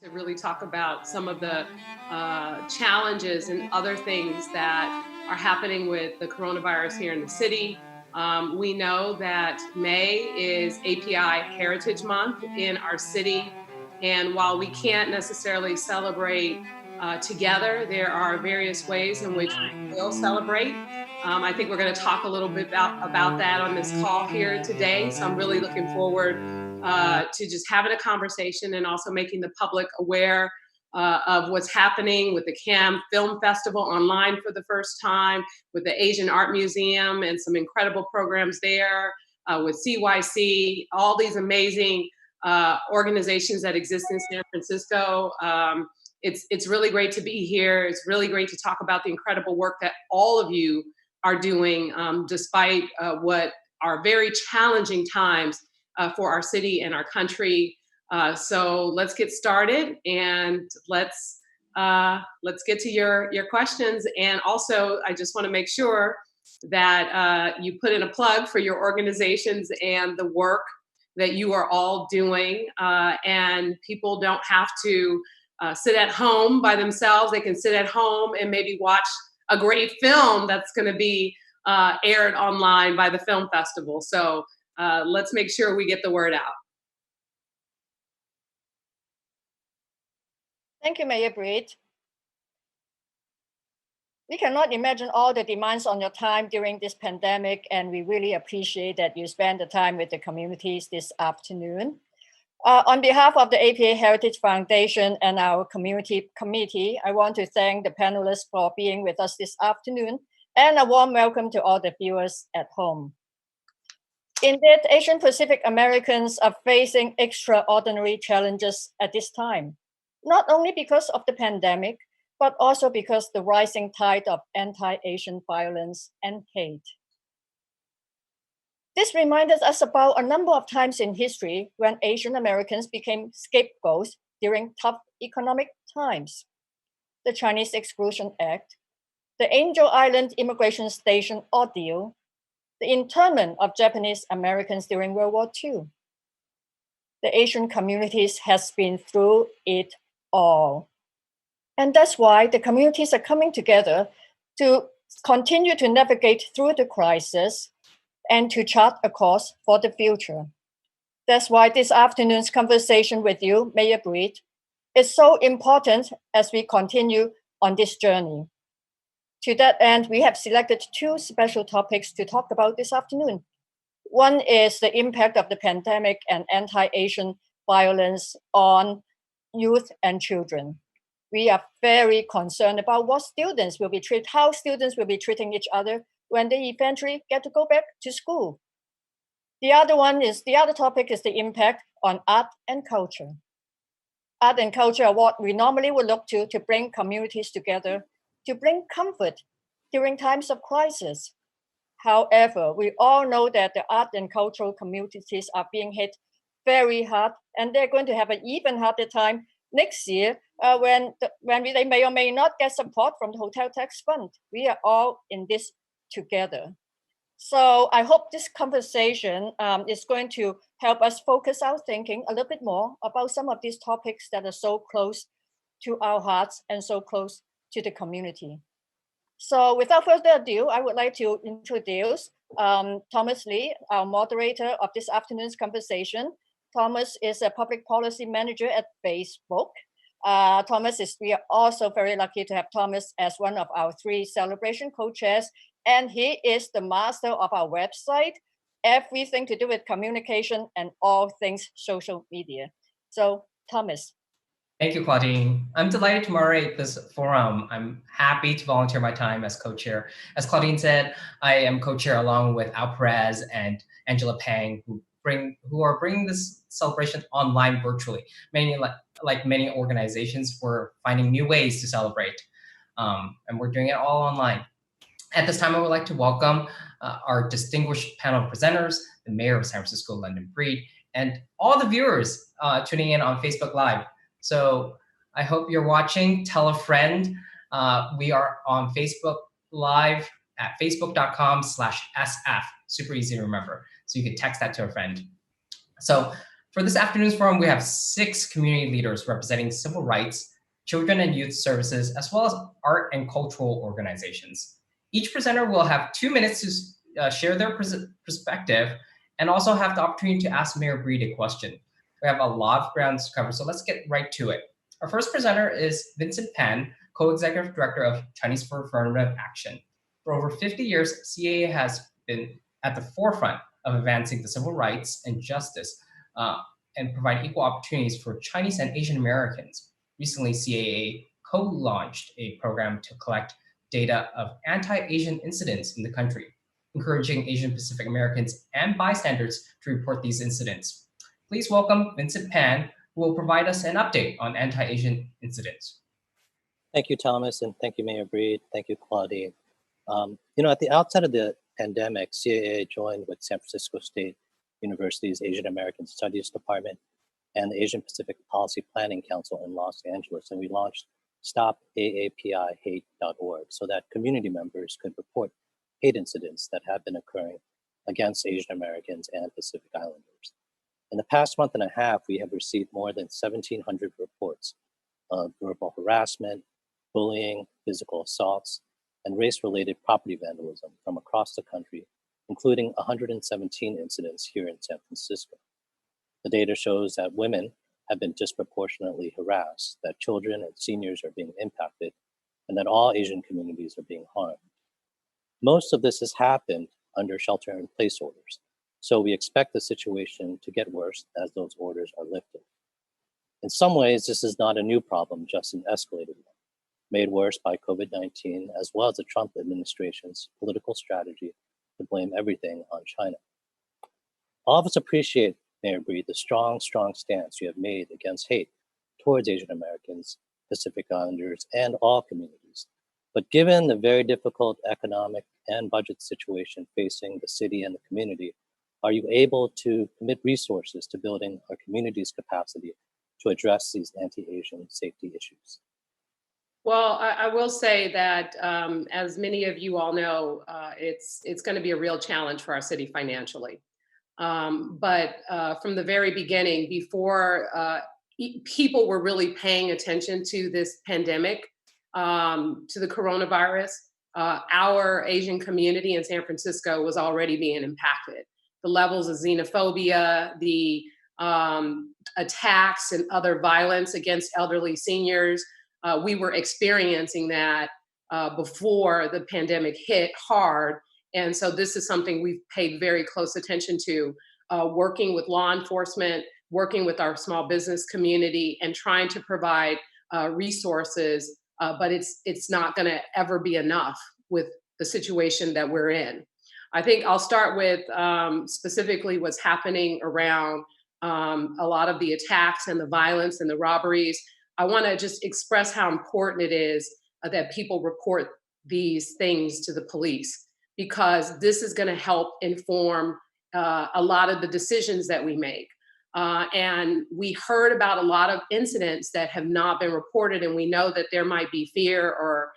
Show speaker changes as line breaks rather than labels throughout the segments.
to really talk about some of the challenges and other things that are happening with the coronavirus here in the city. We know that May is API Heritage Month in our city. And while we can't necessarily celebrate together, there are various ways in which we will celebrate. I think we're going to talk a little bit about that on this call here today. So I'm really looking forward to just having a conversation and also making the public aware of what's happening with the CAM Film Festival online for the first time, with the Asian Art Museum and some incredible programs there, with CYC, all these amazing organizations that exist in San Francisco. It's really great to be here. It's really great to talk about the incredible work that all of you are doing, despite what are very challenging times for our city and our country. So let's get started, and let's get to your questions. And also, I just want to make sure that you put in a plug for your organizations and the work that you are all doing. And people don't have to sit at home by themselves. They can sit at home and maybe watch a great film that's going to be aired online by the film festival. So let's make sure we get the word out.
Thank you, Mayor Britt. We cannot imagine all the demands on your time during this pandemic, and we really appreciate that you spend the time with the communities this afternoon. On behalf of the APA Heritage Foundation and our community committee, I want to thank the panelists for being with us this afternoon, and a warm welcome to all the viewers at home. Indeed, Asian Pacific Americans are facing extraordinary challenges at this time, not only because of the pandemic, but also because the rising tide of anti-Asian violence and hate. This reminded us about a number of times in history when Asian Americans became scapegoats during tough economic times. The Chinese Exclusion Act, the Angel Island Immigration Station ordeal, the internment of Japanese Americans during World War II. The Asian communities has been through it all. And that's why the communities are coming together to continue to navigate through the crisis and to chart a course for the future. That's why this afternoon's conversation with you, Mayor Britt, is so important as we continue on this journey. To that end, we have selected two special topics to talk about this afternoon. One is the impact of the pandemic and anti-Asian violence on youth and children. We are very concerned about how students will be treating each other when they eventually get to go back to school. The other topic is the impact on art and culture. Art and culture are what we normally would look to bring communities together, to bring comfort during times of crisis. However, we all know that the art and cultural communities are being hit very hard, and they're going to have an even harder time next year when they may or may not get support from the Hotel Tax Fund. We are all in this together. So I hope this conversation is going to help us focus our thinking a little bit more about some of these topics that are so close to our hearts and so close to the community. So without further ado, I would like to introduce Thomas Lee, our moderator of this afternoon's conversation. Thomas is a public policy manager at Facebook. We are also very lucky to have Thomas as one of our 3 celebration co-chairs, and he is the master of our website, everything to do with communication and all things social media. So, Thomas.
Thank you, Claudine. I'm delighted to moderate this forum. I'm happy to volunteer my time as co-chair. As Claudine said, I am co-chair along with Al Perez and Angela Pang, who are bringing this celebration online virtually. Like many organizations, we're finding new ways to celebrate, and we're doing it all online. At this time, I would like to welcome our distinguished panel of presenters, the Mayor of San Francisco, London Breed, and all the viewers tuning in on Facebook Live. So I hope you're watching. Tell a friend. We are on Facebook Live at facebook.com/SF. Super easy to remember. So you can text that to a friend. So For this afternoon's forum, we have 6 community leaders representing civil rights, children and youth services, as well as art and cultural organizations. Each presenter will have 2 minutes to share their perspective and also have the opportunity to ask Mayor Breed a question. We have a lot of ground to cover, so let's get right to it. Our first presenter is Vincent Pan, Co-Executive Director of Chinese for Affirmative Action. For over 50 years, CAA has been at the forefront of advancing the civil rights and justice and provide equal opportunities for Chinese and Asian Americans. Recently, CAA co-launched a program to collect data of anti-Asian incidents in the country, encouraging Asian Pacific Americans and bystanders to report these incidents. Please welcome Vincent Pan, who will provide us an update on anti-Asian incidents.
Thank you, Thomas, and thank you, Mayor Breed. Thank you, Claudine. At the outset of the pandemic, CAA joined with San Francisco State University's Asian American Studies Department and the Asian Pacific Policy Planning Council in Los Angeles, and we launched StopAAPIHate.org so that community members could report hate incidents that have been occurring against Asian Americans and Pacific Islanders. In the past month and a half, we have received more than 1,700 reports of verbal harassment, bullying, physical assaults, and race-related property vandalism from across the country, including 117 incidents here in San Francisco. The data shows that women have been disproportionately harassed, that children and seniors are being impacted, and that all Asian communities are being harmed. Most of this has happened under shelter-in-place orders, so we expect the situation to get worse as those orders are lifted. In some ways, this is not a new problem, just an escalated one, made worse by COVID-19, as well as the Trump administration's political strategy to blame everything on China. All of us appreciate, Mayor Breed, the strong stance you have made against hate towards Asian Americans, Pacific Islanders, and all communities. But given the very difficult economic and budget situation facing the city and the community, are you able to commit resources to building our community's capacity to address these anti-Asian safety issues?
Well, I will say that as many of you all know, it's going to be a real challenge for our city financially. But from the very beginning, before people were really paying attention to this pandemic, to the coronavirus, our Asian community in San Francisco was already being impacted. The levels of xenophobia, the attacks and other violence against elderly seniors, we were experiencing that before the pandemic hit hard. And so this is something we've paid very close attention to, working with law enforcement, working with our small business community, and trying to provide resources. But it's not going to ever be enough with the situation that we're in. I think I'll start with specifically what's happening around a lot of the attacks and the violence and the robberies. I want to just express how important it is that people report these things to the police, because this is going to help inform a lot of the decisions that we make. And we heard about a lot of incidents that have not been reported, and we know that there might be fear or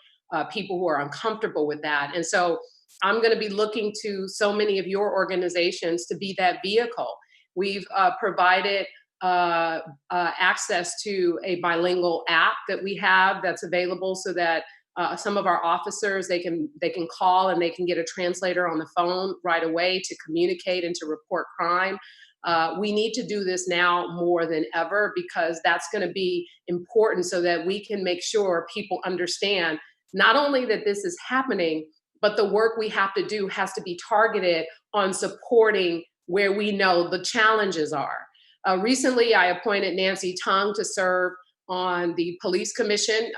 people who are uncomfortable with that. And so I'm going to be looking to so many of your organizations to be that vehicle. We've provided access to a bilingual app that we have that's available so that some of our officers, they can call and they can get a translator on the phone right away to communicate and to report crime. We need to do this now more than ever, because that's going to be important so that we can make sure people understand not only that this is happening, but the work we have to do has to be targeted on supporting where we know the challenges are. Recently, I appointed Nancy Tung to serve on the police commission,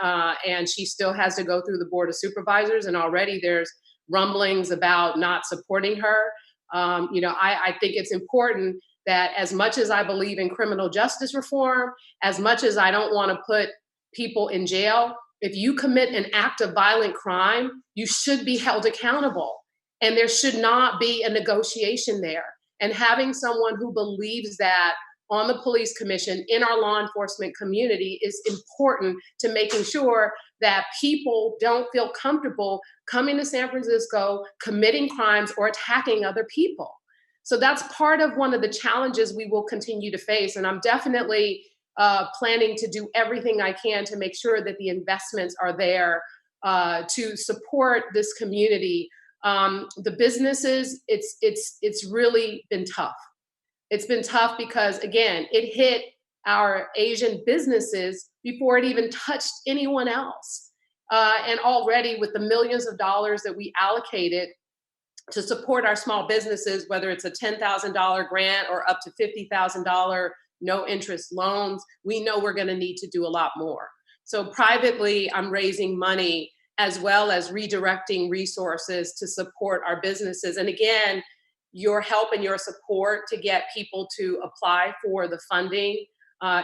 and she still has to go through the board of supervisors, and already there's rumblings about not supporting her. I think it's important that, as much as I believe in criminal justice reform, as much as I don't want to put people in jail, if you commit an act of violent crime, you should be held accountable, and there should not be a negotiation there. And having someone who believes that on the police commission in our law enforcement community is important to making sure that people don't feel comfortable coming to San Francisco, committing crimes or attacking other people. So that's part of one of the challenges we will continue to face. And I'm definitely planning to do everything I can to make sure that the investments are there to support this community. The businesses, it's really been tough. It's been tough because, again, it hit our Asian businesses before it even touched anyone else. And already with the millions of dollars that we allocated to support our small businesses, whether it's a $10,000 grant or up to $50,000 no interest loans, we know we're going to need to do a lot more. So privately, I'm raising money as well as redirecting resources to support our businesses. And again, your help and your support to get people to apply for the funding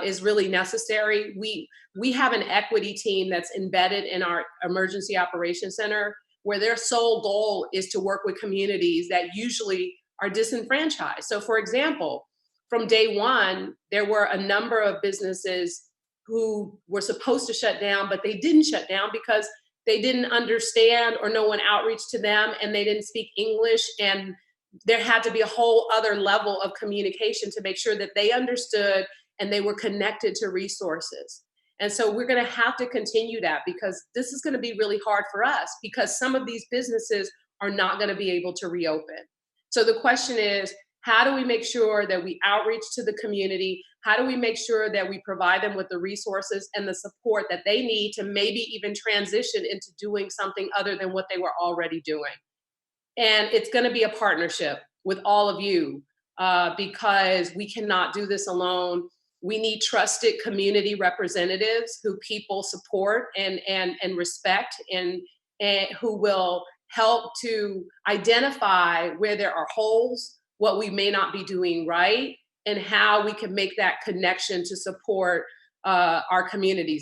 is really necessary. We have an equity team that's embedded in our emergency operations center, where their sole goal is to work with communities that usually are disenfranchised. So for example, from day one, there were a number of businesses who were supposed to shut down, but they didn't shut down because they didn't understand or no one outreached to them and they didn't speak English. And there had to be a whole other level of communication to make sure that they understood and they were connected to resources. And so we're going to have to continue that, because this is going to be really hard for us, because some of these businesses are not going to be able to reopen. So the question is, how do we make sure that we outreach to the community? How do we make sure that we provide them with the resources and the support that they need to maybe even transition into doing something other than what they were already doing? And it's going to be a partnership with all of you, because we cannot do this alone. We need trusted community representatives who people support and respect, and who will help to identify where there are holes, what we may not be doing right, and how we can make that connection to support our communities.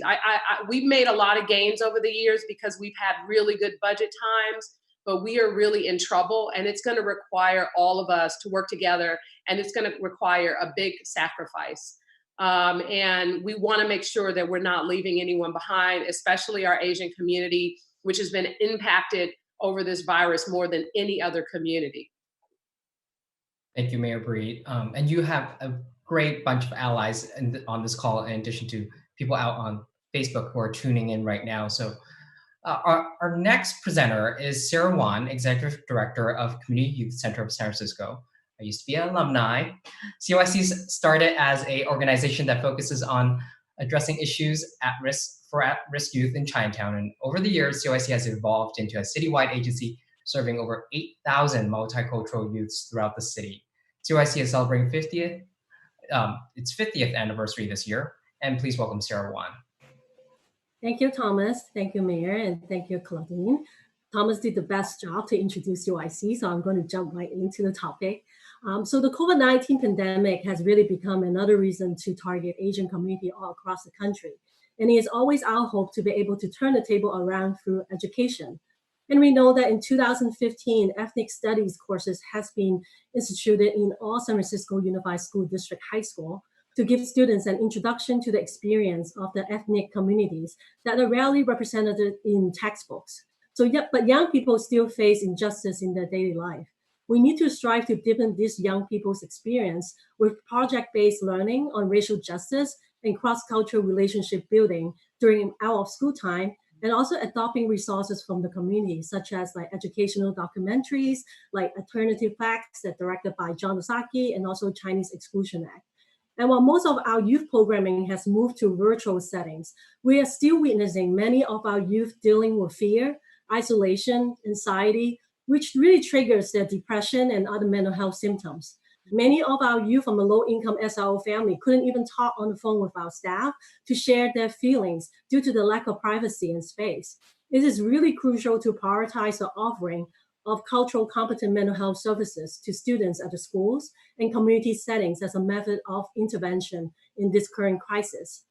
We've made a lot of gains over the years because we've had really good budget times, but we are really in trouble, and it's going to require all of us to work together, and it's going to require a big sacrifice. And we want to make sure that we're not leaving anyone behind, especially our Asian community, which has been impacted over this virus more than any other community.
Thank you, Mayor Breed. And you have a great bunch of allies on this call, in addition to people out on Facebook who are tuning in right now. So our next presenter is Sarah Wan, Executive Director of Community Youth Center of San Francisco. I used to be an alumni. CYC started as an organization that focuses on addressing issues for at-risk youth in Chinatown. And over the years, CYC has evolved into a citywide agency serving over 8,000 multicultural youths throughout the city. CYC is celebrating its 50th anniversary this year. And please welcome Sarah Wan.
Thank you, Thomas. Thank you, Mayor, and thank you, Claudine. Thomas did the best job to introduce CYC, so I'm going to jump right into the topic. So the COVID-19 pandemic has really become another reason to target Asian community all across the country. And it is always our hope to be able to turn the table around through education. And we know that in 2015, ethnic studies courses has been instituted in all San Francisco Unified School District high school to give students an introduction to the experience of the ethnic communities that are rarely represented in textbooks. But young people still face injustice in their daily life. We need to strive to deepen this young people's experience with project-based learning on racial justice and cross-cultural relationship building during out of school time, and also adopting resources from the community, such as like educational documentaries, like Alternative Facts that directed by John Osaki, and also Chinese Exclusion Act. And while most of our youth programming has moved to virtual settings, we are still witnessing many of our youth dealing with fear, isolation, anxiety, which really triggers their depression and other mental health symptoms. Many of our youth from a low-income SRO family couldn't even talk on the phone with our staff to share their feelings due to the lack of privacy and space. It is really crucial to prioritize the offering of cultural competent mental health services to students at the schools and community settings as a method of intervention in this current crisis.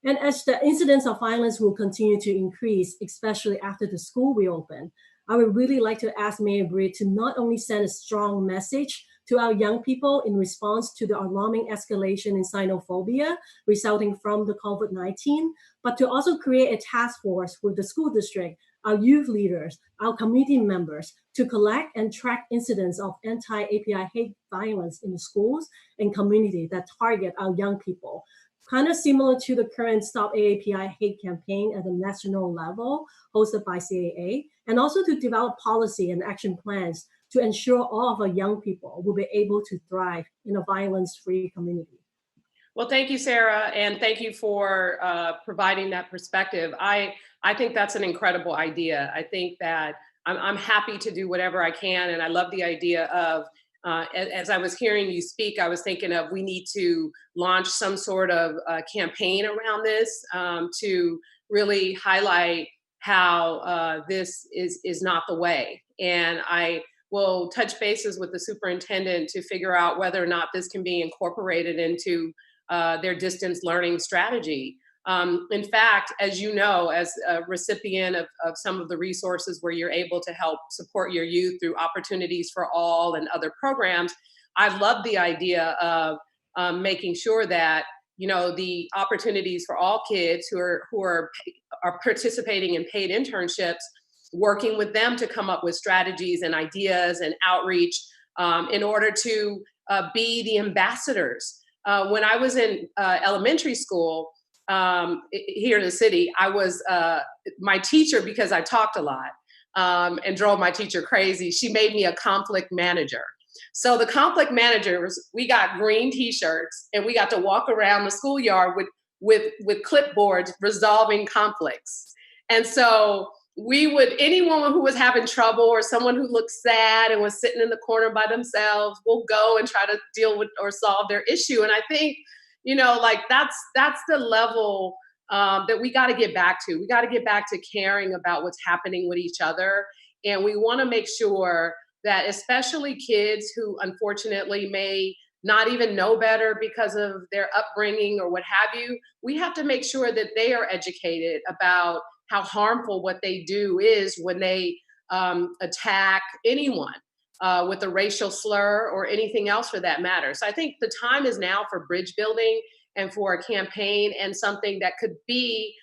And as the incidence of violence will continue to increase, especially after the school reopen, I would really like to ask Mayor Breed to not only send a strong message to our young people in response to the alarming escalation in xenophobia resulting from the COVID-19, but to also create a task force with the school district, our youth leaders, our community members, to collect and track incidents of anti-API hate violence in the schools and community that target our young people. Kind of similar to the current Stop AAPI hate campaign at the national level hosted by CAA, and also to develop policy and action plans to ensure all of our young people will be able to thrive in a violence-free community.
Well, thank you, Sarah, and thank you for providing that perspective. I think that's an incredible idea. I think that I'm happy to do whatever I can, and I love the idea of, as I was hearing you speak, I was thinking of we need to launch some sort of campaign around this to really highlight how this is not the way. And I will touch bases with the superintendent to figure out whether or not this can be incorporated into their distance learning strategy. In fact, as you know, as a recipient of some of the resources where you're able to help support your youth through Opportunities for All and other programs, I love the idea of making sure that the Opportunities for All kids who are participating in paid internships, working with them to come up with strategies and ideas and outreach in order to be the ambassadors. When I was in elementary school here in the city, I was my teacher, because I talked a lot and drove my teacher crazy. She made me a conflict manager. So the conflict managers, we got green T-shirts and we got to walk around the schoolyard with clipboards resolving conflicts. And so anyone who was having trouble or someone who looked sad and was sitting in the corner by themselves, will go and try to deal with or solve their issue. And I think, that's the level that we got to get back to. We got to get back to caring about what's happening with each other. And we want to make sure that especially kids who unfortunately may not even know better because of their upbringing or what have you, we have to make sure that they are educated about how harmful what they do is when they attack anyone with a racial slur or anything else for that matter. So I think the time is now for bridge building and for a campaign and something that could be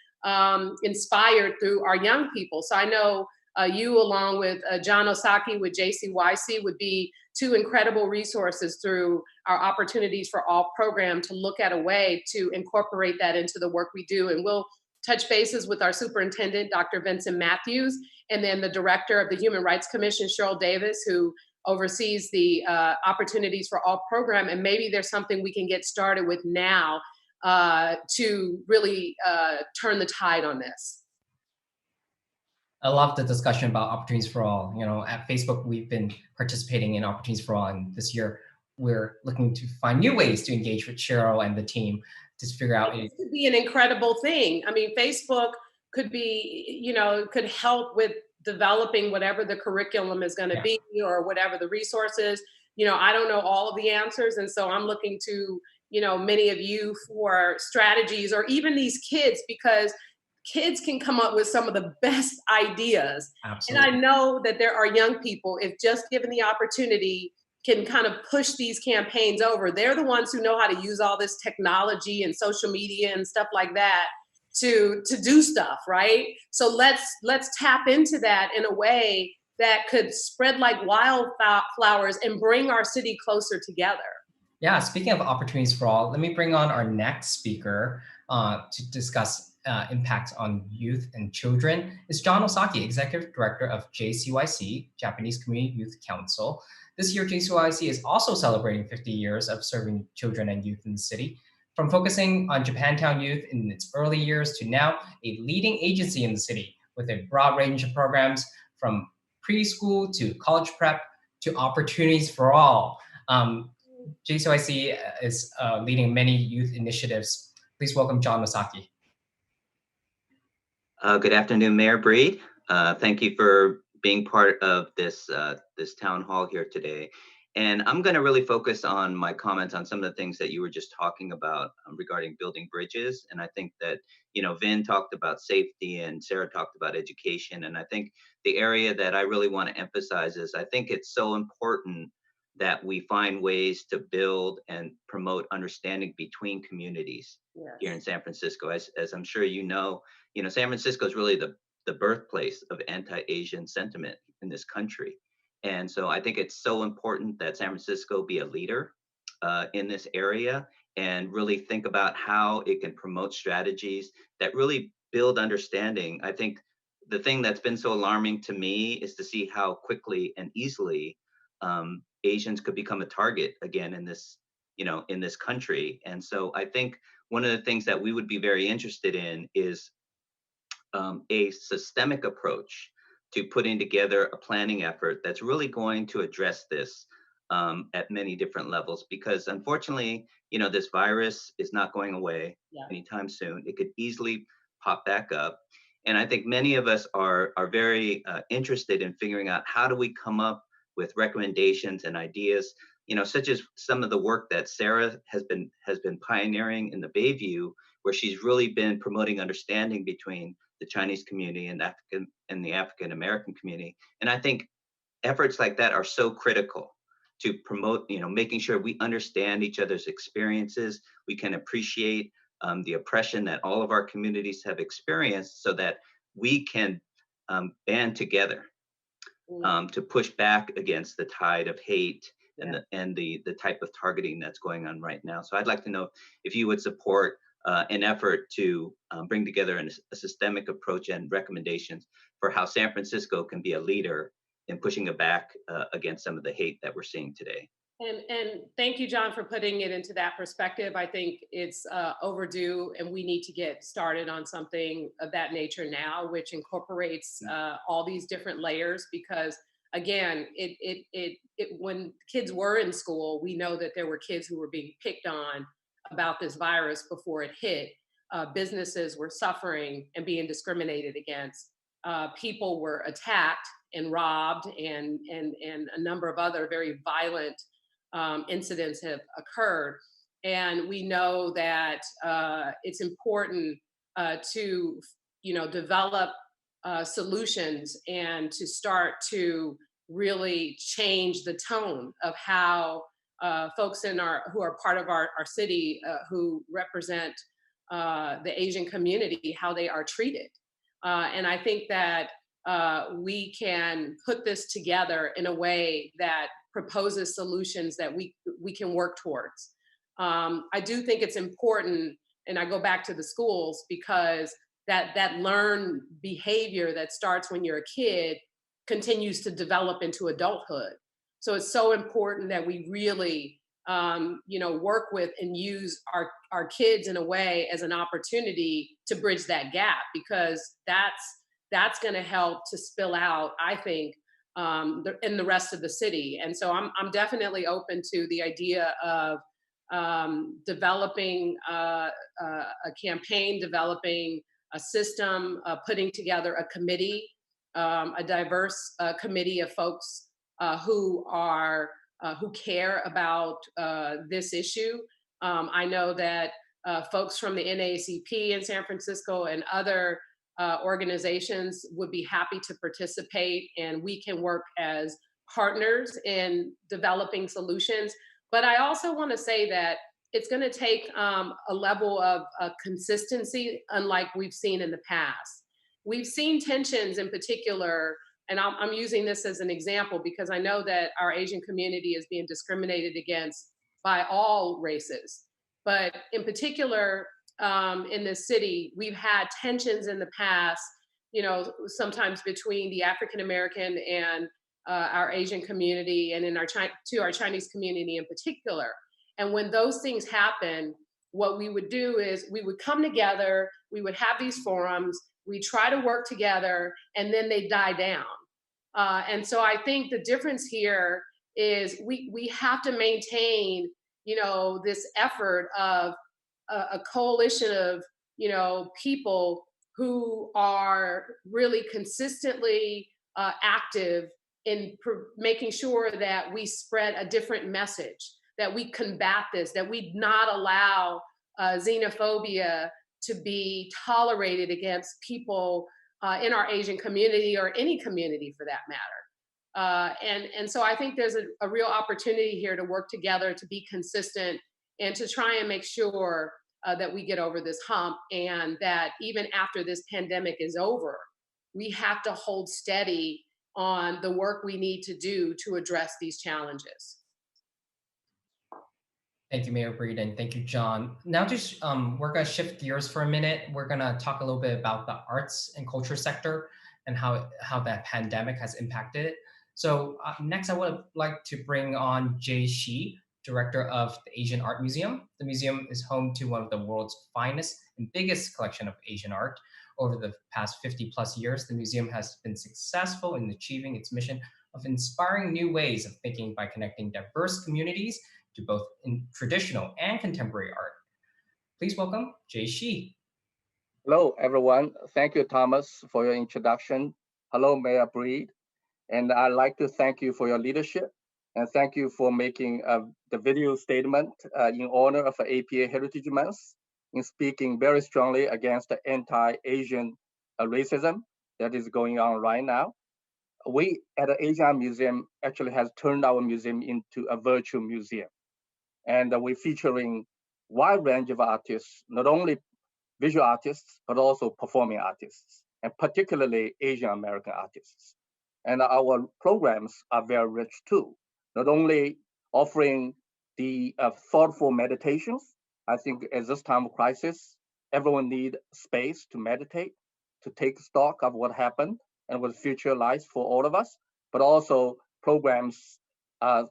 inspired through our young people. So I know you, along with John Osaki with JCYC, would be two incredible resources through our Opportunities for All program to look at a way to incorporate that into the work we do. And we'll touch bases with our superintendent, Dr. Vincent Matthews, and then the director of the Human Rights Commission, Cheryl Davis, who oversees the Opportunities for All program. And maybe there's something we can get started with now to really turn the tide on this.
I love the discussion about Opportunities for All. At Facebook, we've been participating in Opportunities for All, and this year we're looking to find new ways to engage with Cheryl and the team to figure out.
It could be an incredible thing. I mean, Facebook could be, could help with developing whatever the curriculum is going to be or whatever the resources. I don't know all of the answers, and so I'm looking to many of you for strategies, or even these kids, because kids can come up with some of the best ideas.
Absolutely.
And I know that there are young people, if just given the opportunity, can kind of push these campaigns over. They're the ones who know how to use all this technology and social media and stuff like that to do stuff, right? So let's tap into that in a way that could spread like wildflowers and bring our city closer together.
Yeah, speaking of Opportunities for All, let me bring on our next speaker to discuss impact on youth and children. It's John Osaki, Executive Director of JCYC, Japanese Community Youth Council. This year, JCYC is also celebrating 50 years of serving children and youth in the city. From focusing on Japantown youth in its early years to now a leading agency in the city with a broad range of programs from preschool to college prep to Opportunities for All. JCYC is leading many youth initiatives. Please welcome John Osaki.
Good afternoon, Mayor Breed. Thank you for being part of this town hall here today. And I'm going to really focus on my comments on some of the things that you were just talking about regarding building bridges. And I think that, Vin talked about safety and Sarah talked about education. And I think the area that I really want to emphasize is I think it's so important that we find ways to build and promote understanding between communities here in San Francisco. As I'm sure San Francisco is really the birthplace of anti-Asian sentiment in this country. And so I think it's so important that San Francisco be a leader in this area and really think about how it can promote strategies that really build understanding. I think the thing that's been so alarming to me is to see how quickly and easily Asians could become a target again in this, in this country. And so I think one of the things that we would be very interested in is a systemic approach to putting together a planning effort that's really going to address this at many different levels. Because unfortunately, this virus is not going away anytime soon. It could easily pop back up. And I think many of us are very interested in figuring out how do we come up with recommendations and ideas, such as some of the work that Sarah has been pioneering in the Bayview, where she's really been promoting understanding between the Chinese community and the African American community. And I think efforts like that are so critical to promote, making sure we understand each other's experiences, we can appreciate the oppression that all of our communities have experienced, so that we can band together to push back against the tide of hate and the type of targeting that's going on right now. So I'd like to know if you would support an effort to bring together a systemic approach and recommendations for how San Francisco can be a leader in pushing it back against some of the hate that we're seeing today.
And thank you, John, for putting it into that perspective. I think it's overdue, and we need to get started on something of that nature now, which incorporates all these different layers. Because again, when kids were in school, we know that there were kids who were being picked on about this virus before it hit. Businesses were suffering and being discriminated against. People were attacked and robbed, and a number of other very violent incidents have occurred. And we know that it's important to, develop solutions and to start to really change the tone of how folks who are part of our city, who represent the Asian community, how they are treated. And I think that we can put this together in a way that proposes solutions that we can work towards. I do think it's important, and I go back to the schools, because that learned behavior that starts when you're a kid continues to develop into adulthood. So it's so important that we really work with and use our kids in a way as an opportunity to bridge that gap, because that's going to help to spill out, I think, in the rest of the city. And so I'm definitely open to the idea of developing a campaign, developing a system, putting together a committee, a diverse committee of folks who care about this issue. I know that folks from the NAACP in San Francisco and other organizations would be happy to participate, and we can work as partners in developing solutions. But I also want to say that it's going to take a level of consistency unlike we've seen in the past. We've seen tensions in particular, and I'm using this as an example because I know that our Asian community is being discriminated against by all races. But in particular, in this city, we've had tensions in the past, sometimes between the African American and our Asian community, and in our Chinese community in particular. And when those things happen, what we would do is we would come together, we would have these forums, we try to work together, and then they die down. And so I think the difference here is we have to maintain, this effort of a coalition of, people who are really consistently active in making sure that we spread a different message, that we combat this, that we not allow xenophobia to be tolerated against people in our Asian community or any community for that matter. And so I think there's a real opportunity here to work together, to be consistent, and to try and make sure that we get over this hump, and that even after this pandemic is over, we have to hold steady on the work we need to do to address these challenges.
Thank you, Mayor Breed, and thank you, John. Now just we're gonna shift gears for a minute. We're gonna talk a little bit about the arts and culture sector and how that pandemic has impacted it. So next, I would like to bring on Jay Shi, director of the Asian Art Museum. The museum is home to one of the world's finest and biggest collection of Asian art. Over the past 50 plus years, the museum has been successful in achieving its mission of inspiring new ways of thinking by connecting diverse communities to both in traditional and contemporary art. Please welcome Jay Shi.
Hello, everyone. Thank you, Thomas, for your introduction. Hello, Mayor Breed. And I'd like to thank you for your leadership and thank you for making the video statement in honor of APA Heritage Month in speaking very strongly against the anti-Asian racism that is going on right now. We at the Asian Museum actually has turned our museum into a virtual museum. And we're featuring wide range of artists, not only visual artists, but also performing artists, and particularly Asian American artists. And our programs are very rich too, not only offering the thoughtful meditations. I think at this time of crisis, everyone needs space to meditate, to take stock of what happened and what the future lies for all of us, but also programs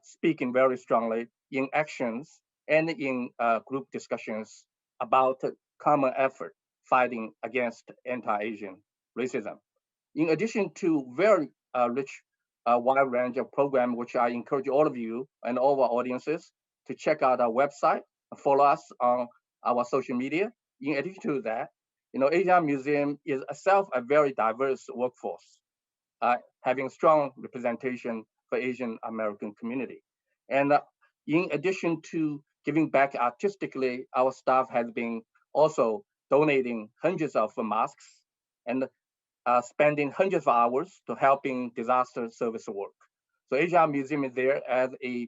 speaking very strongly in actions and in group discussions about common effort fighting against anti-Asian racism. In addition to very rich wide range of programs, which I encourage all of you and all our audiences to check out our website, follow us on our social media. In addition to that, Asian Museum is itself a very diverse workforce, having strong representation for Asian American community. And in addition to giving back artistically, our staff has been also donating hundreds of masks and spending hundreds of hours to helping disaster service work. So Asian Museum is there as a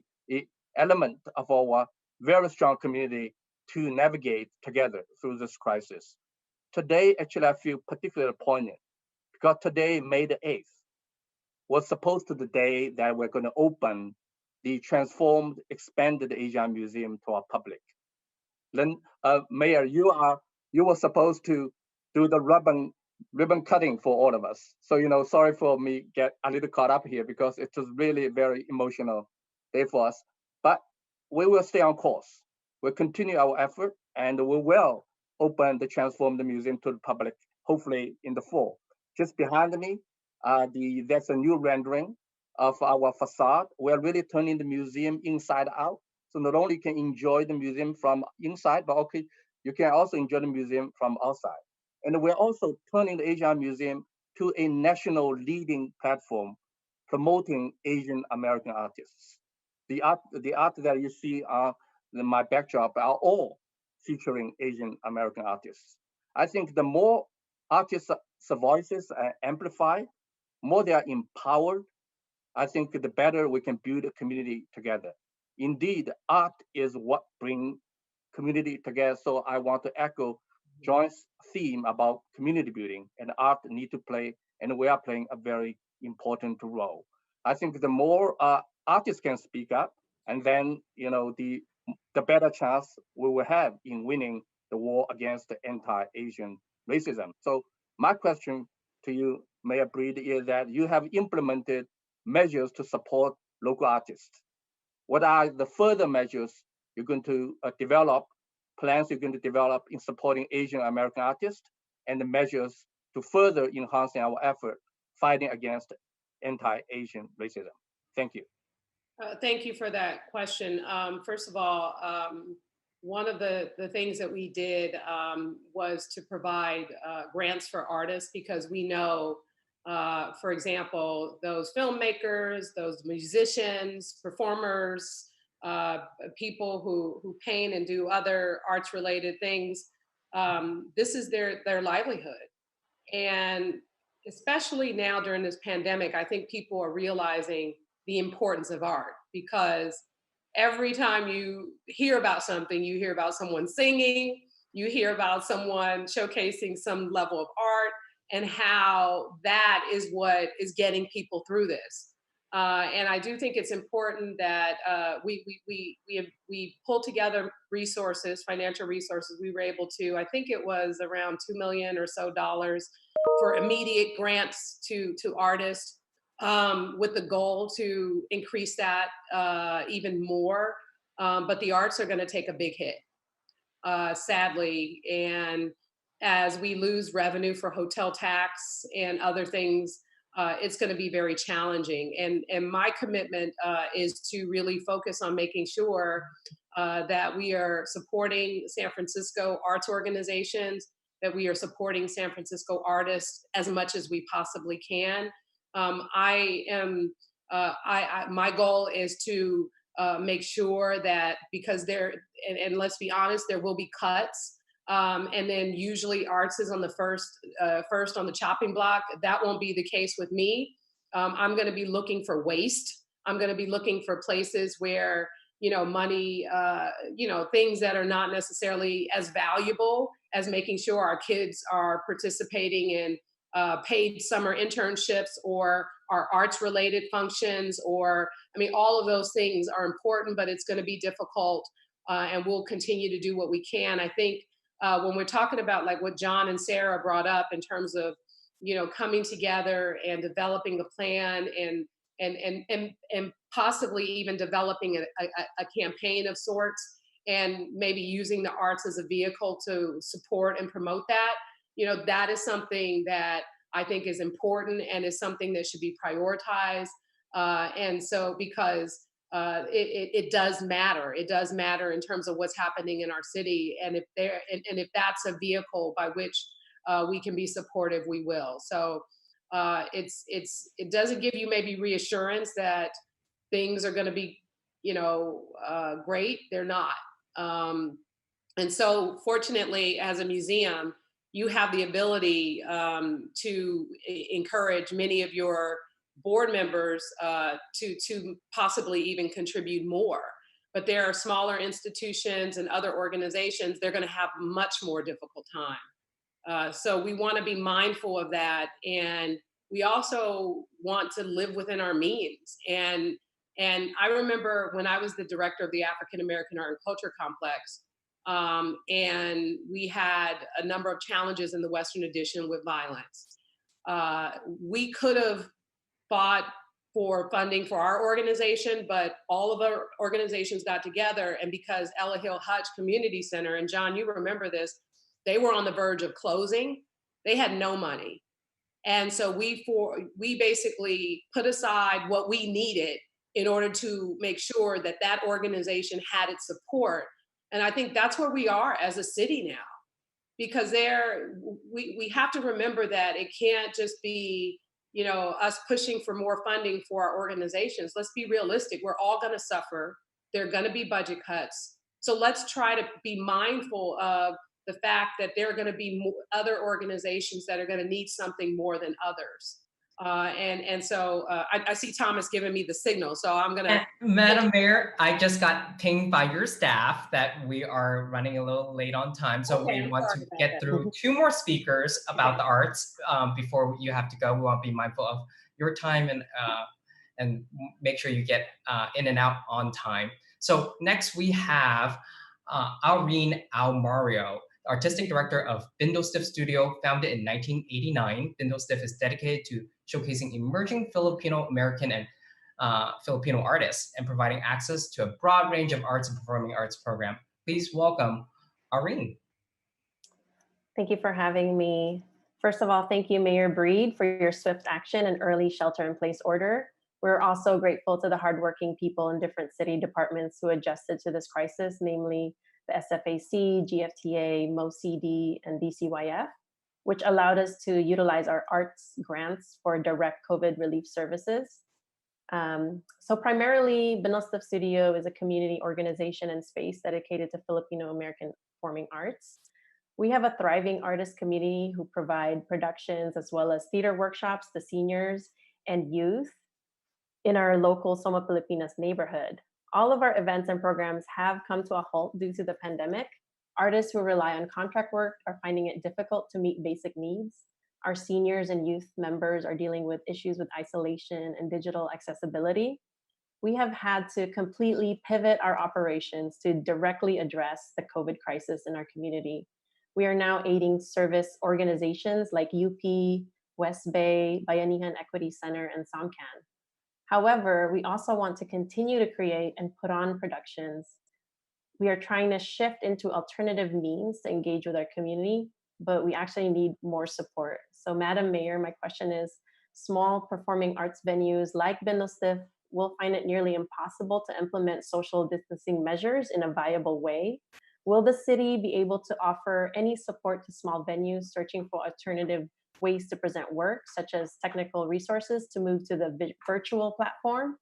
element of our very strong community to navigate together through this crisis. Today, actually, I feel particularly poignant because today, May the 8th, was supposed to be the day that we're going to open the transformed, expanded Asian Museum to our public. Then, Mayor, you were supposed to do the ribbon cutting for all of us. So, sorry for me get a little caught up here because it was really a very emotional day for us. But we will stay on course. We'll continue our effort and we will open the transformed museum to the public, hopefully in the fall. Just behind me, there's a new rendering of our facade. We're really turning the museum inside out. So not only can enjoy the museum from inside, but okay, you can also enjoy the museum from outside. And we're also turning the Asian Museum to a national leading platform promoting Asian American artists. The art that you see on my backdrop are all featuring Asian American artists. I think the more artists' voices are amplified, more they are empowered, I think the better we can build a community together. Indeed, art is what brings community together. So I want to echo John's theme about community building, and art need to play, and we are playing a very important role. I think the more artists can speak up, and then the better chance we will have in winning the war against the anti-Asian racism. So my question to you, Mayor Breed, is that you have implemented measures to support local artists. What are the further measures you're going to develop, plans you're going to develop in supporting Asian American artists, and the measures to further enhancing our effort fighting against anti-Asian racism? Thank you.
Thank you for that question. First of all, one of the things that we did was to provide grants for artists because we know, for example, those filmmakers, those musicians, performers, people who paint and do other arts related things, this is their livelihood. And especially now during this pandemic, I think people are realizing the importance of art because every time you hear about something, you hear about someone singing, you hear about someone showcasing some level of art, and how that is what is getting people through this. And I do think it's important that we pull together resources, financial resources. We were able to, I think it was around $2 million or so for immediate grants to artists, with the goal to increase that even more. But the arts are going to take a big hit, sadly, and as we lose revenue for hotel tax and other things, it's going to be very challenging. And my commitment is to really focus on making sure that we are supporting San Francisco arts organizations, that we are supporting San Francisco artists as much as we possibly can. My goal is to make sure that, because and let's be honest, there will be cuts. And then usually arts is on the first on the chopping block. That won't be the case with me. I'm going to be looking for waste. I'm going to be looking for places where, money, things that are not necessarily as valuable as making sure our kids are participating in paid summer internships or our arts related functions, all of those things are important, but it's going to be difficult. And we'll continue to do what we can. I think when we're talking about like what John and Sarah brought up in terms of, coming together and developing a plan and possibly even developing a campaign of sorts, and maybe using the arts as a vehicle to support and promote that, that is something that I think is important and is something that should be prioritized. And so, because it does matter. It does matter in terms of what's happening in our city, and if that's a vehicle by which we can be supportive, we will. So it doesn't give you maybe reassurance that things are going to be, great. They're not. And so, fortunately, as a museum, you have the ability to encourage many of your board members to possibly even contribute more. But there are smaller institutions and other organizations, they're going to have much more difficult time. So we want to be mindful of that. And we also want to live within our means. And I remember when I was the director of the African American Art and Culture Complex, and we had a number of challenges in the Western Addition with violence. We could have fought for funding for our organization, but all of our organizations got together, and because Ella Hill Hutch Community Center, and John, you remember this, they were on the verge of closing. They had no money. And so we basically put aside what we needed in order to make sure that that organization had its support. And I think that's where we are as a city now, because we have to remember that it can't just be, us pushing for more funding for our organizations. Let's be realistic. We're all going to suffer. There are going to be budget cuts. So let's try to be mindful of the fact that there are going to be other organizations that are going to need something more than others. So I see Thomas giving me the signal, so I'm going to.
Madam Mayor, I just got pinged by your staff that we are running a little late on time. So we want to get through 2 more speakers about the arts before you have to go. We want to be mindful of your time and make sure you get in and out on time. So next we have Irene Almario, Artistic Director of Bindostif Studio, founded in 1989. Bindostif is dedicated to showcasing emerging Filipino American and Filipino artists and providing access to a broad range of arts and performing arts program. Please welcome Irene.
Thank you for having me. First of all, thank you, Mayor Breed, for your swift action and early shelter-in-place order. We're also grateful to the hardworking people in different city departments who adjusted to this crisis, namely the SFAC, GFTA, MoCD, and DCYF, which allowed us to utilize our arts grants for direct COVID relief services. So primarily, Bindostif Studio is a community organization and space dedicated to Filipino American performing arts. We have a thriving artist community who provide productions as well as theater workshops to seniors and youth in our local Soma Pilipinas neighborhood. All of our events and programs have come to a halt due to the pandemic. Artists who rely on contract work are finding it difficult to meet basic needs. Our seniors and youth members are dealing with issues with isolation and digital accessibility. We have had to completely pivot our operations to directly address the COVID crisis in our community. We are now aiding service organizations like UP, West Bay, Bayanihan Equity Center, and Songcan. However, we also want to continue to create and put on productions. We are trying to shift into alternative means to engage with our community, but we actually need more support. So, Madam Mayor, my question is, small performing arts venues like Bindlestiff will find it nearly impossible to implement social distancing measures in a viable way. Will the city be able to offer any support to small venues searching for alternative ways to present work, such as technical resources to move to the virtual platform?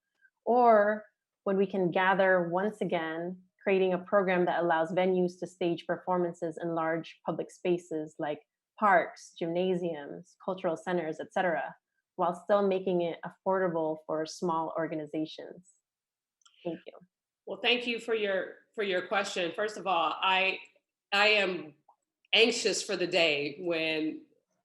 Or when we can gather once again, creating a program that allows venues to stage performances in large public spaces like parks, gymnasiums, cultural centers, etc., while still making it affordable for small organizations? Thank you.
Well, thank you for your question. First of all, I am anxious for the day when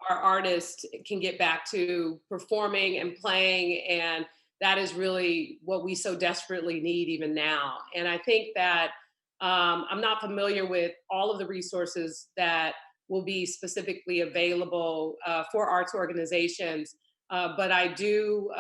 our artists can get back to performing and playing, and that is really what we so desperately need even now. And I think that I'm not familiar with all of the resources that will be specifically available for arts organizations, but I do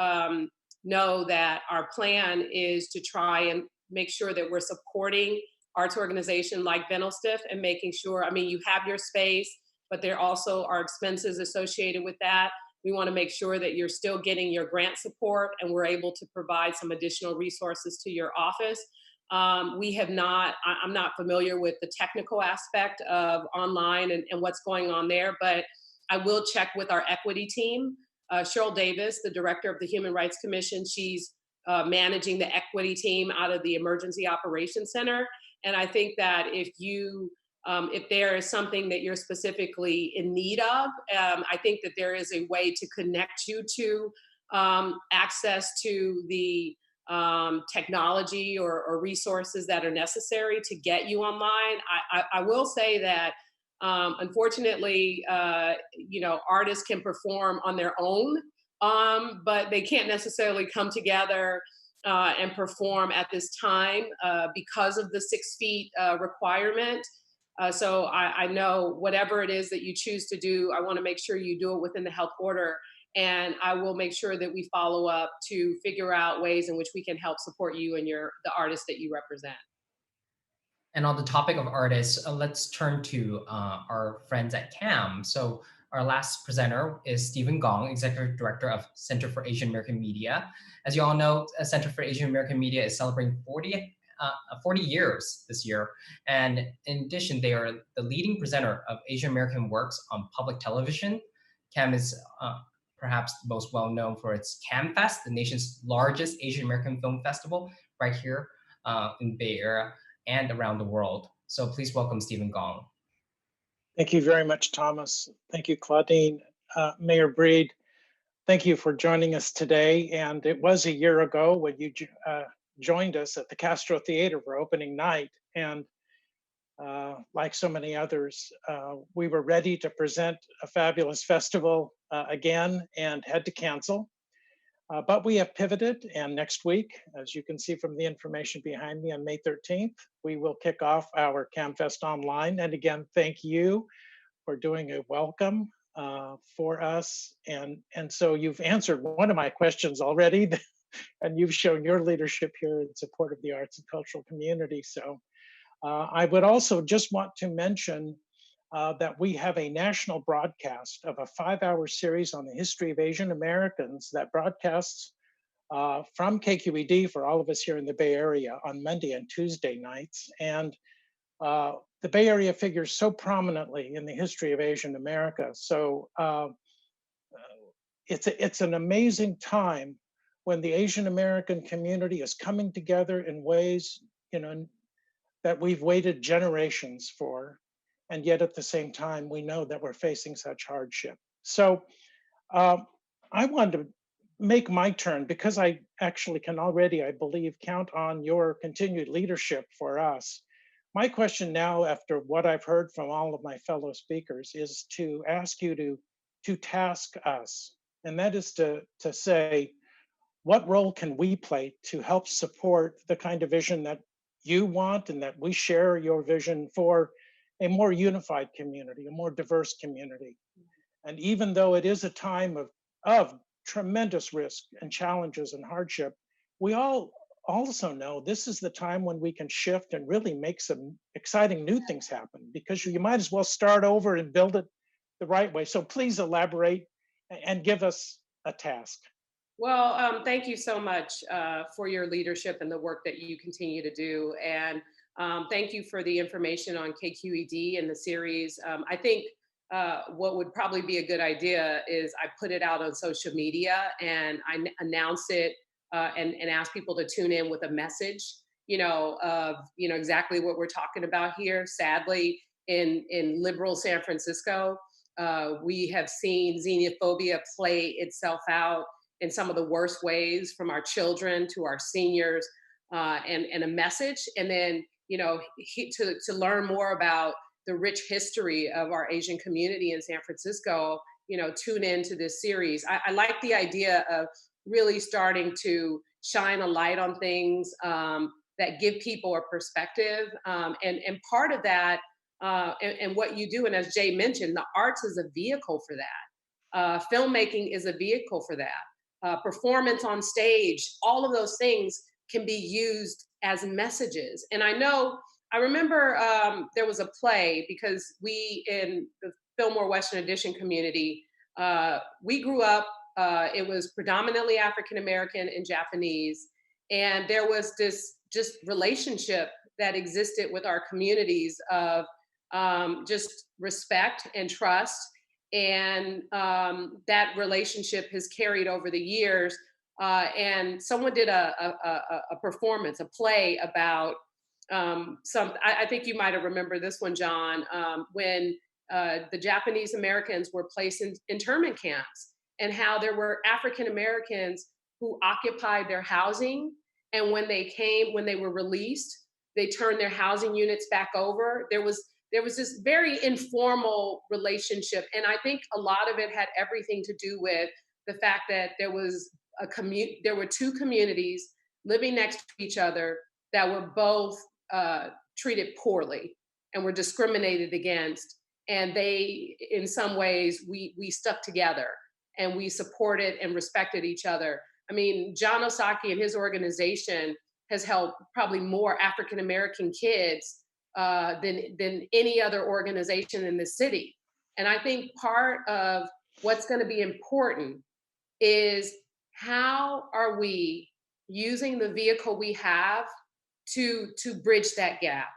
know that our plan is to try and make sure that we're supporting arts organization like Bindlestiff and making sure, I mean, you have your space, but there also are expenses associated with that. We want to make sure that you're still getting your grant support and we're able to provide some additional resources to your office. I'm not familiar with the technical aspect of online and what's going on there, but I will check with our equity team. Cheryl Davis, the director of the Human Rights Commission, she's managing the equity team out of the Emergency Operations Center. And I think that if there is something that you're specifically in need of, I think that there is a way to connect you to access to the technology or resources that are necessary to get you online. I will say that unfortunately, artists can perform on their own, but they can't necessarily come together and perform at this time because of the 6 feet requirement. So I know whatever it is that you choose to do, I want to make sure you do it within the health order. And I will make sure that we follow up to figure out ways in which we can help support you and the artists that you represent.
And on the topic of artists, let's turn to our friends at CAM. So our last presenter is Stephen Gong, Executive Director of Center for Asian American Media. As you all know, Center for Asian American Media is celebrating 40 years this year. And in addition, they are the leading presenter of Asian American works on public television. CAM is perhaps most well known for its CAMFest, the nation's largest Asian American film festival, right here in the Bay Area and around the world. So please welcome Stephen Gong.
Thank you very much, Thomas. Thank you, Claudine. Mayor Breed, thank you for joining us today. And it was a year ago when you joined us at the Castro Theater for opening night. And like so many others, we were ready to present a fabulous festival again and had to cancel. But we have pivoted, and next week, as you can see from the information behind me, on May 13th, we will kick off our CAMFest Online. And again, thank you for doing a welcome for us. And so you've answered one of my questions already, and you've shown your leadership here in support of the arts and cultural community. So I would also just want to mention that we have a national broadcast of a 5-hour series on the history of Asian Americans that broadcasts from KQED for all of us here in the Bay Area on Monday and Tuesday nights. And the Bay Area figures so prominently in the history of Asian America. So it's an amazing time when the Asian American community is coming together in ways, that we've waited generations for. And yet at the same time, we know that we're facing such hardship. So I wanted to make my turn, because I actually can already, I believe, count on your continued leadership for us. My question now, after what I've heard from all of my fellow speakers, is to ask you to to task us, and that is to say, what role can we play to help support the kind of vision that you want and that we share your vision for a more unified community, a more diverse community. And even though it is a time of tremendous risk and challenges and hardship, we all also know this is the time when we can shift and really make some exciting new things happen, because you might as well start over and build it the right way. So please elaborate and give us a task.
Well, thank you so much for your leadership and the work that you continue to do. And thank you for the information on KQED and the series. I think what would probably be a good idea is I put it out on social media and I announce it and ask people to tune in with a message, of, exactly what we're talking about here. Sadly, in liberal San Francisco, we have seen xenophobia play itself out in some of the worst ways, from our children to our seniors, and a message. And then, to learn more about the rich history of our Asian community in San Francisco, tune into this series. I like the idea of really starting to shine a light on things that give people a perspective. And part of that, and what you do, and as Jay mentioned, the arts is a vehicle for that. Filmmaking is a vehicle for that. Performance on stage, all of those things can be used as messages. And I remember there was a play, because we in the Fillmore Western Addition community, we grew up, it was predominantly African American and Japanese. And there was this just relationship that existed with our communities of just respect and trust. And that relationship has carried over the years. And someone did a performance, a play about I think you might have remembered this one, John, when the Japanese Americans were placed in internment camps, and how there were African Americans who occupied their housing. And when they were released, they turned their housing units back over. There was this very informal relationship. And I think a lot of it had everything to do with the fact that there were two communities living next to each other that were both treated poorly and were discriminated against. And they, in some ways, we stuck together and we supported and respected each other. I mean, John Osaki and his organization has helped probably more African American kids than any other organization in the city. And I think part of what's going to be important is, how are we using the vehicle we have to bridge that gap?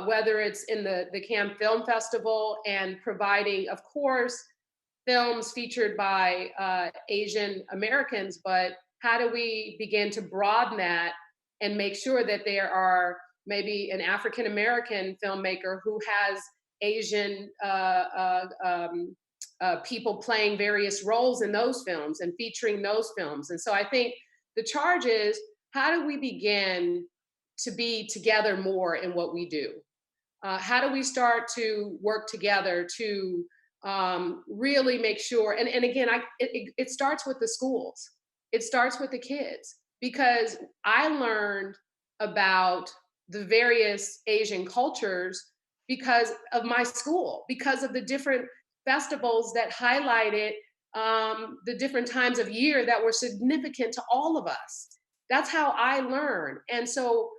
Whether it's in the Cannes Film Festival and providing, of course, films featured by Asian Americans, but how do we begin to broaden that and make sure that there are maybe an African American filmmaker who has Asian people playing various roles in those films and featuring those films? And so I think the charge is, how do we begin to be together more in what we do? How do we start to work together to really make sure, and again, it starts with the schools. It starts with the kids, because I learned about the various Asian cultures because of my school, because of the different festivals that highlighted the different times of year that were significant to all of us. That's how I learned. And so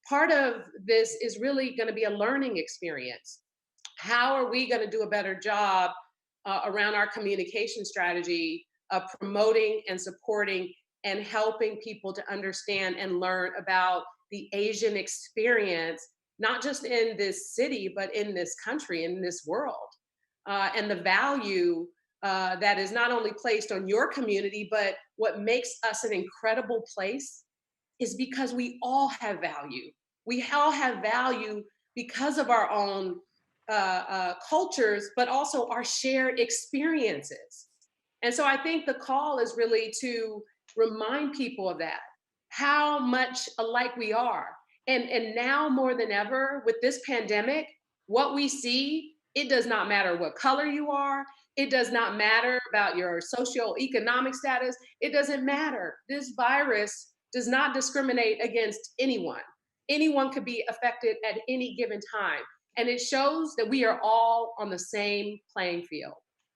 part of this is really going to be a learning experience. How are we going to do a better job around our communication strategy of promoting and supporting and helping people to understand and learn about the Asian experience, not just in this city, but in this country, in this world, and the value that is not only placed on your community, but what makes us an incredible place is because we all have value. We all have value because of our own cultures, but also our shared experiences. And so I think the call is really to remind people of that, how much alike we are. And now more than ever with this pandemic, what we see, it does not matter what color you are. It does not matter about your socioeconomic status. It doesn't matter. This virus does not discriminate against anyone. Anyone could be affected at any given time. And it shows that we are all on the same playing field.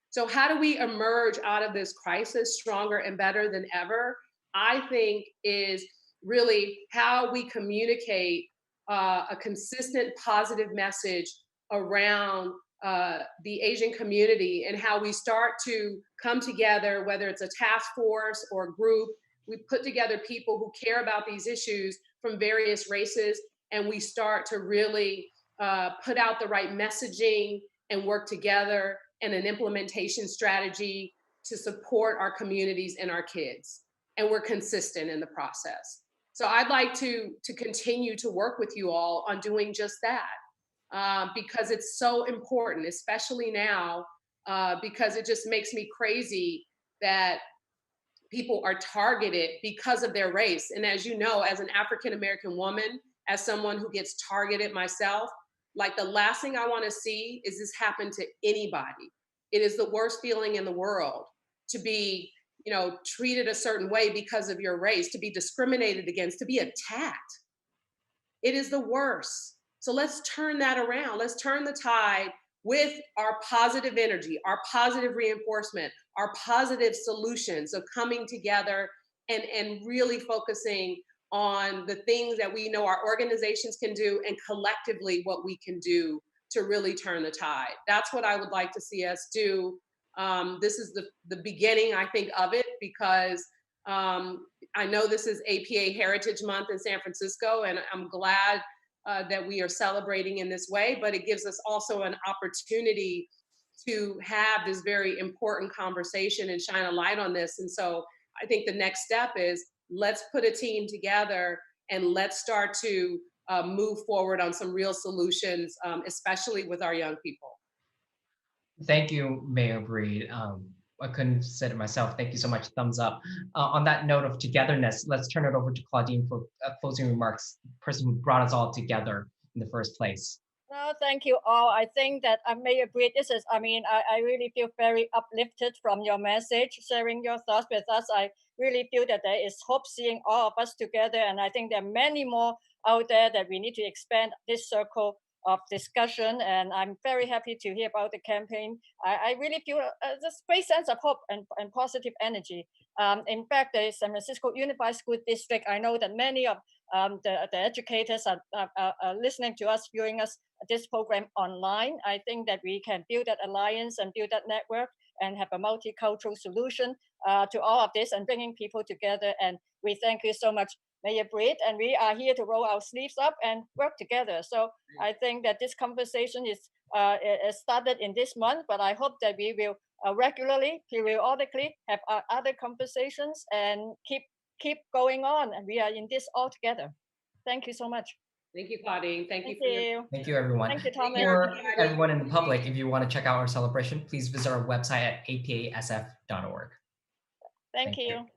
So how do we emerge out of this crisis stronger and better than ever? I think is really how we communicate a consistent positive message around the Asian community, and how we start to come together, whether it's a task force or a group. We put together people who care about these issues from various races, and we start to really put out the right messaging and work together and an implementation strategy to support our communities and our kids. And we're consistent in the process. So I'd like to continue to work with you all on doing just that, because it's so important, especially now, because it just makes me crazy that people are targeted because of their race. And as you know, as an African-American woman, as someone who gets targeted myself, like the last thing I want to see is this happen to anybody. It is the worst feeling in the world to be, treated a certain way because of your race, to be discriminated against, to be attacked. It is the worst. So let's turn that around. Let's turn the tide with our positive energy, our positive reinforcement, our positive solutions of coming together and really focusing on the things that we know our organizations can do, and collectively what we can do to really turn the tide. That's what I would like to see us do. This is the beginning, I think, of it, because I know this is APA Heritage Month in San Francisco, and I'm glad that we are celebrating in this way, but it gives us also an opportunity to have this very important conversation and shine a light on this. And so I think the next step is, let's put a team together and let's start to move forward on some real solutions, especially with our young people.
Thank you, Mayor Breed. I couldn't have said it myself. Thank you so much. Thumbs up. On that note of togetherness, let's turn it over to Claudine for closing remarks, the person who brought us all together in the first place.
No, thank you all. I think that Mayor Breed, I really feel very uplifted from your message, sharing your thoughts with us. I really feel that there is hope seeing all of us together. And I think there are many more out there that we need to expand this circle of discussion. And I'm very happy to hear about the campaign. I really feel this great sense of hope and positive energy. In fact, the San Francisco Unified School District, I know that many of the educators are listening to us, viewing us this program online. I think that we can build that alliance and build that network and have a multicultural solution to all of this and bringing people together. And we thank you so much, Mayor Breed, and we are here to roll our sleeves up and work together. So I think that this conversation is started in this month, but I hope that we will regularly, periodically have other conversations and keep going on. And we are in this all together. Thank you so much.
Thank you, Claudine. Thank you.
Thank you, everyone.
Thank you, Thomas.
For everyone in the public, if you want to check out our celebration, please visit our website at apasf.org.
Thank you.